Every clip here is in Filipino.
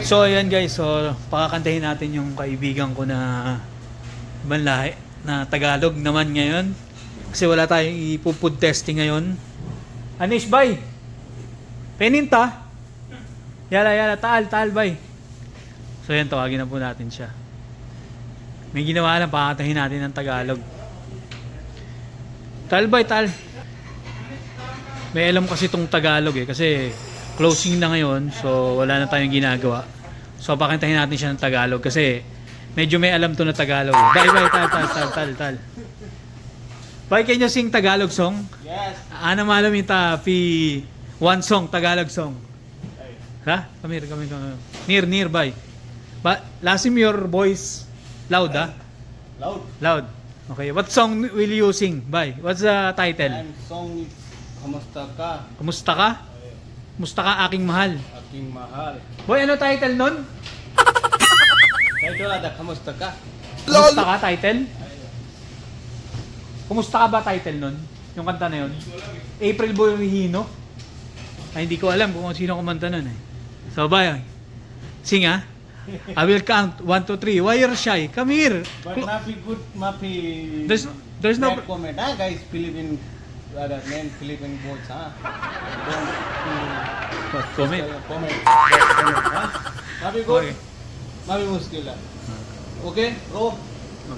So ayan guys, so pakakantahin natin yung kaibigan ko na ibang lahi na Tagalog naman ngayon. Kasi wala tayong ipo-food testing ngayon. Anish bay. Peninta. Yala taal bay. So ayan, tawagin na po natin siya. May ginawa lang, pakakantahin natin ng Tagalog. Tal bay, tal. May alam kasi itong Tagalog kasi closing na ngayon, so wala na tayong ginagawa. So pakantahin natin siya ng Tagalog kasi medyo may alam to na Tagalog. Bye, tal. Bye, can you sing Tagalog song? Yes. Ana malam ita pi one song Tagalog song. Ha? Come here. Nearby. But lasim your voice loud, ha? Loud. Okay. What song will you sing? Bye. What's the title? And song Kamusta Ka? Kumusta ka? Kumusta ka aking mahal? Aking mahal. Boy, ano title nun? Title ada Kamusta Ka? Kumusta ka title? Kumusta ka ba title nun? Yung kanta na yun? April Borihino? Ay, hindi ko alam kung sino kumanta nun eh. So, bye. Sing, ha? I will count 1, 2, 3. Why you're shy? Come here. But mapi good, mapi... There's no... bad comment, ha? Guys, Philippine... Other men, Philippine boats, ha? What, comment? Comment. Bad comment, ha? Mapi good. Okay. Mapi muskil, ha? Okay, bro.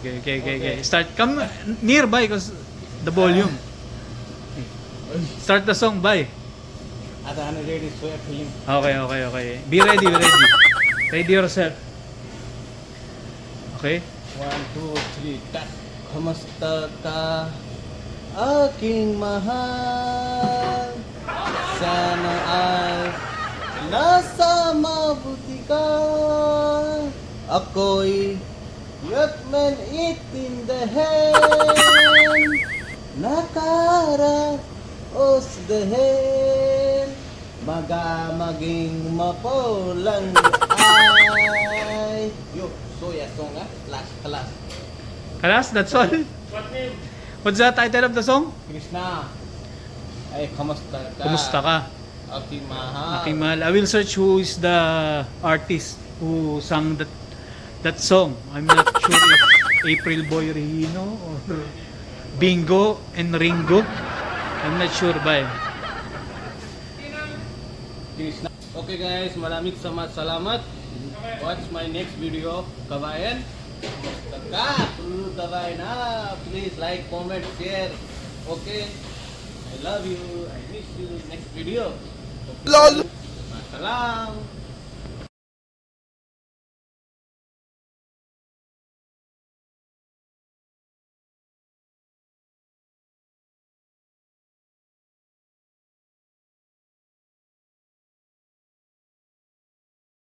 Okay. Start. Come nearby because the volume. Start the song, bye. Ada ano ready so feeling. Okay. Be ready. Ready yourself. Okay? 1, 2, 3, tat. Kamusta ka, aking mahal? Sana ay nasa mabuti ka. Ako'y yakman itindahan, nakaraosdahan, maging mapulang ay. Yo, soya song, ha? Last. Kalas, that's all. What name? What's the title of the song? Krishna. Ay, kamusta ka? Kumusta ka? Aking mahal. Aking mahal. I will search who is the artist who sang that song. I'm not sure if April Boy Regino or Bingo and Ringo. I'm not sure ba. Krishna. Okay guys, maraming salamat. Watch my next video, kabayan. Kamusta ka? Kabayan, ha? Please like, comment, share. Okay? I love you. I miss you. Next video. Okay. LOL. Masalam.